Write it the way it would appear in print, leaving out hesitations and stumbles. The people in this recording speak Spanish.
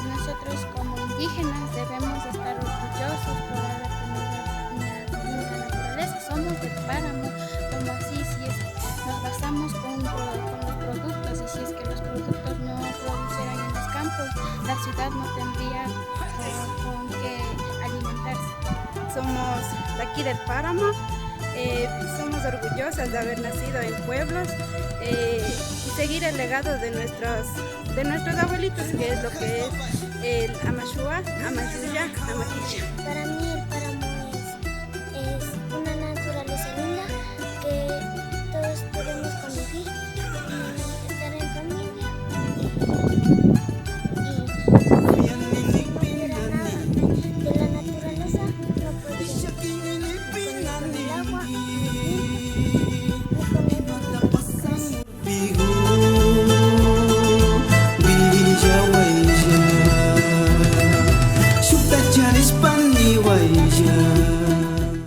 Nosotros como indígenas debemos estar orgullosos por haber tenido una linda naturaleza. Somos del páramo, como así, si es que nos basamos con los productos, y si es que los productos no producieran en los campos, la ciudad no tendría con qué alimentarse. Somos de aquí del páramo, somos orgullosas de haber nacido en pueblos y seguir el legado de nuestros abuelitos, que es lo que es el Amashua, Amayuya, Amaquilla. Para mí el páramo es una naturaleza linda que todos debemos convivir, estar en familia y de la naturaleza no podemos con el agua ni con el Sudah cari spani wajah